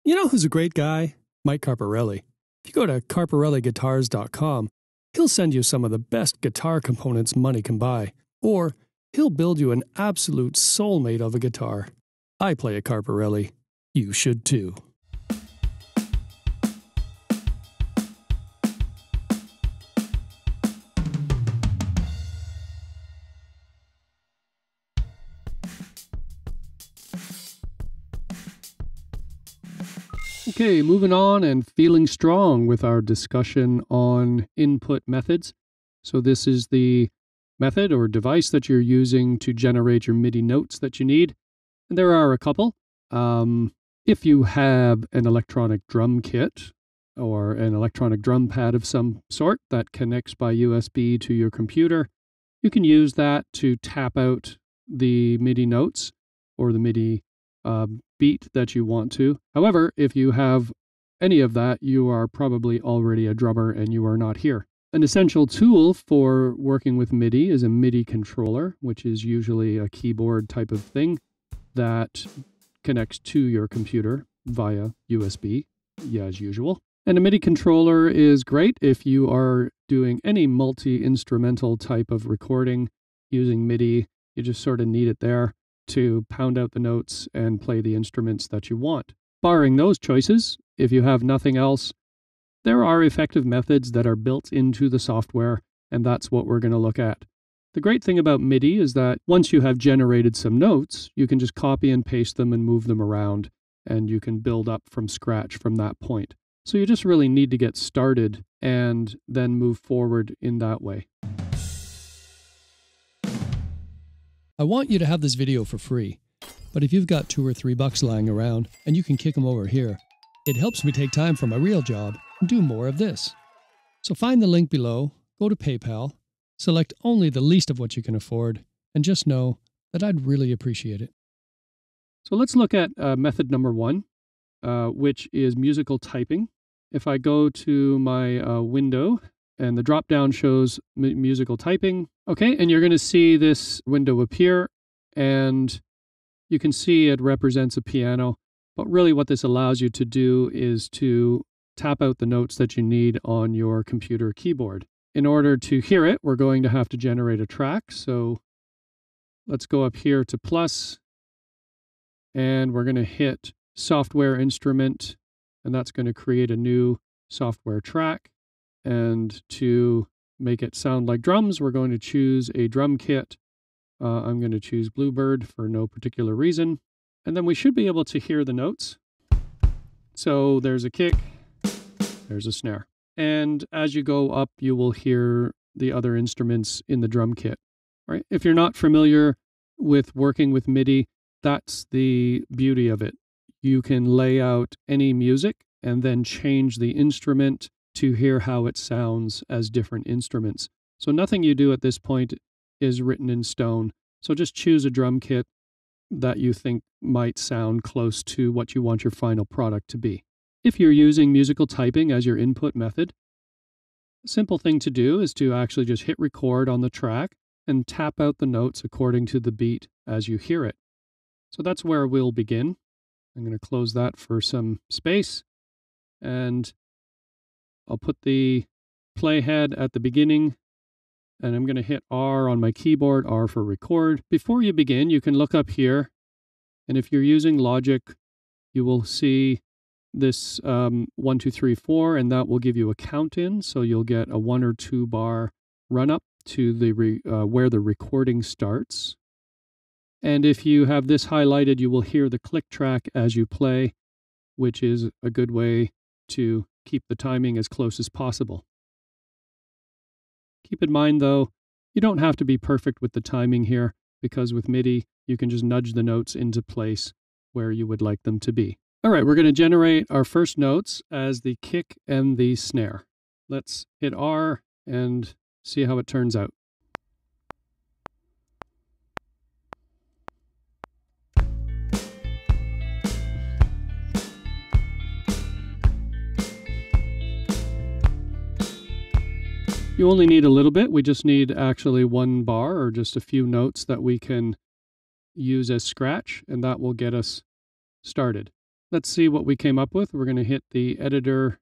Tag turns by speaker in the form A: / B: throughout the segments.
A: You know who's a great guy? Mike Carparelli. If you go to carparelligutars.com, he'll send you some of the best guitar components money can buy. Or he'll build you an absolute soulmate of a guitar. I play a Carparelli. You should too. Okay, moving on and feeling strong with our discussion on input methods. So this is the method or device that you're using to generate your MIDI notes that you need. And there are a couple. If you have an electronic drum kit or an electronic drum pad of some sort that connects by USB to your computer, you can use that to tap out the MIDI notes or the MIDI beat that you want to. However, if you have any of that, you are probably already a drummer and you are not here. An essential tool for working with MIDI is a MIDI controller, which is usually a keyboard type of thing that connects to your computer via USB, as usual. And a MIDI controller is great if you are doing any multi-instrumental type of recording using MIDI. You just sort of need it there to pound out the notes and play the instruments that you want. Barring those choices, if you have nothing else, there are effective methods that are built into the software, and that's what we're going to look at. The great thing about MIDI is that once you have generated some notes, you can just copy and paste them and move them around, and you can build up from scratch from that point. So you just really need to get started and then move forward in that way. I want you to have this video for free, but if you've got $2 or $3 lying around and you can kick them over here, it helps me take time from my real job and do more of this. So find the link below, go to PayPal, select only the least of what you can afford, and just know that I'd really appreciate it. So let's look at method number one, which is musical typing. If I go to my window, and the drop-down shows musical typing. Okay, and you're going to see this window appear, and you can see it represents a piano. But really what this allows you to do is to tap out the notes that you need on your computer keyboard. In order to hear it, we're going to have to generate a track. So let's go up here to plus, and we're going to hit software instrument, and that's going to create a new software track. And to make it sound like drums, we're going to choose a drum kit. I'm going to choose Bluebird for no particular reason. And then we should be able to hear the notes. So there's a kick, there's a snare. And as you go up, you will hear the other instruments in the drum kit. Right? If you're not familiar with working with MIDI, that's the beauty of it. You can lay out any music and then change the instrument to hear how it sounds as different instruments. So nothing you do at this point is written in stone. So just choose a drum kit that you think might sound close to what you want your final product to be. If you're using musical typing as your input method, a simple thing to do is to actually just hit record on the track and tap out the notes according to the beat as you hear it. So that's where we'll begin. I'm going to close that for some space, and I'll put the playhead at the beginning, and I'm going to hit R on my keyboard, R for record. Before you begin, you can look up here, and if you're using Logic, you will see this 1, 2, 3, 4, and that will give you a count in, so you'll get a 1 or 2 bar run up to the where the recording starts. And if you have this highlighted, you will hear the click track as you play, which is a good way to keep the timing as close as possible. Keep in mind, though, you don't have to be perfect with the timing here, because with MIDI, you can just nudge the notes into place where you would like them to be. All right, we're going to generate our first notes as the kick and the snare. Let's hit R and see how it turns out. You only need a little bit. We just need actually 1 bar or just a few notes that we can use as scratch, and that will get us started. Let's see what we came up with. We're going to hit the editor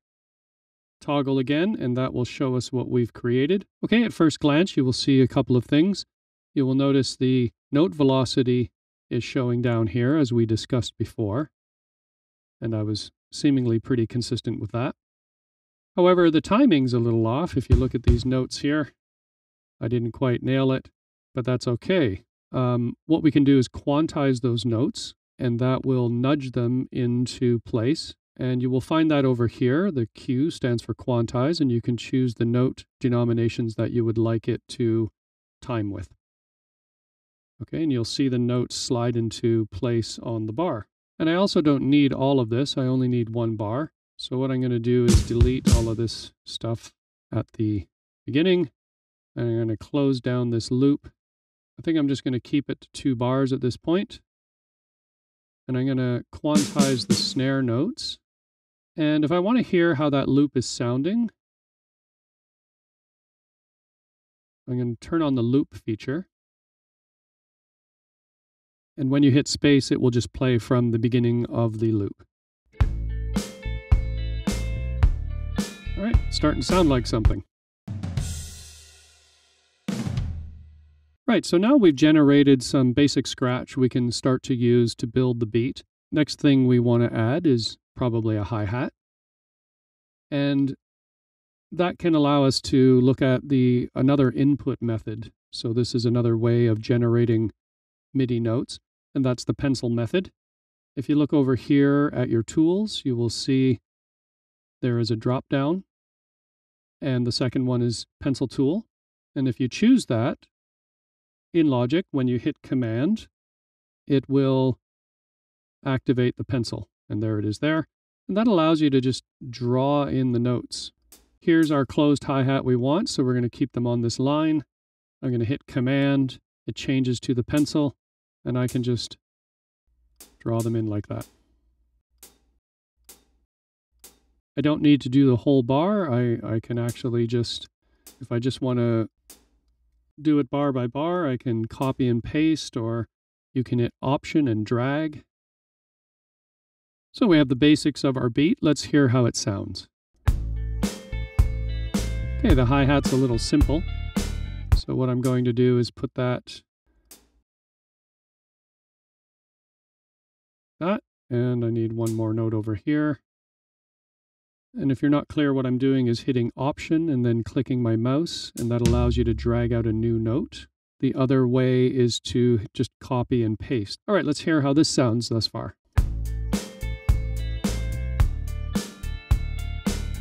A: toggle again, and that will show us what we've created. Okay, at first glance, you will see a couple of things. You will notice the note velocity is showing down here, as we discussed before, and I was seemingly pretty consistent with that. However, the timing's a little off. If you look at these notes here, I didn't quite nail it, but that's okay. What we can do is quantize those notes, and that will nudge them into place. And you will find that over here. The Q stands for quantize, and you can choose the note denominations that you would like it to time with. Okay, and you'll see the notes slide into place on the bar. And I also don't need all of this. I only need one bar. So what I'm going to do is delete all of this stuff at the beginning. And I'm going to close down this loop. I think I'm just going to keep it to 2 bars at this point. And I'm going to quantize the snare notes. And if I want to hear how that loop is sounding, I'm going to turn on the loop feature. And when you hit space, it will just play from the beginning of the loop. All right, starting to sound like something. Right, so now we've generated some basic scratch we can start to use to build the beat. Next thing we want to add is probably a hi-hat. And that can allow us to look at another input method. So this is another way of generating MIDI notes, and that's the pencil method. If you look over here at your tools, you will see there is a drop down, and the second one is pencil tool. And if you choose that, in Logic, when you hit Command, it will activate the pencil, and there it is there. And that allows you to just draw in the notes. Here's our closed hi-hat we want, so we're going to keep them on this line. I'm going to hit Command, it changes to the pencil, and I can just draw them in like that. I don't need to do the whole bar. I can actually just, if I just want to do it bar by bar, I can copy and paste, or you can hit Option and drag. So we have the basics of our beat. Let's hear how it sounds. Okay, the hi-hat's a little simple. So what I'm going to do is put that, and I need one more note over here. And if you're not clear, what I'm doing is hitting Option and then clicking my mouse, and that allows you to drag out a new note. The other way is to just copy and paste. All right, let's hear how this sounds thus far.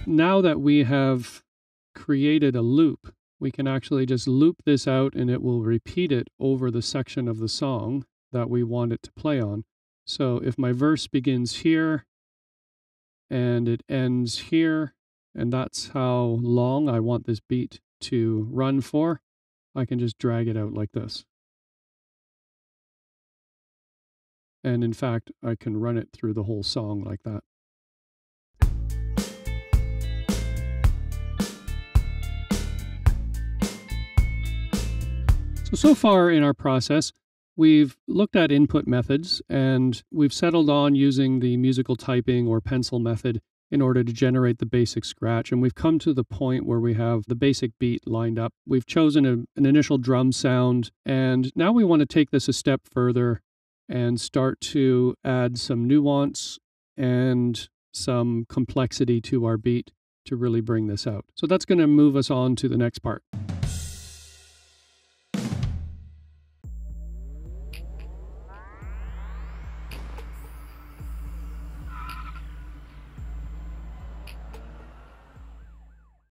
A: Now that we have created a loop, we can actually just loop this out, and it will repeat it over the section of the song that we want it to play on. So if my verse begins here, and it ends here, and that's how long I want this beat to run for, I can just drag it out like this. And in fact, I can run it through the whole song like that. So far in our process, we've looked at input methods, and we've settled on using the musical typing or pencil method in order to generate the basic scratch. And we've come to the point where we have the basic beat lined up. We've chosen an initial drum sound, and now we want to take this a step further and start to add some nuance and some complexity to our beat to really bring this out. So that's going to move us on to the next part.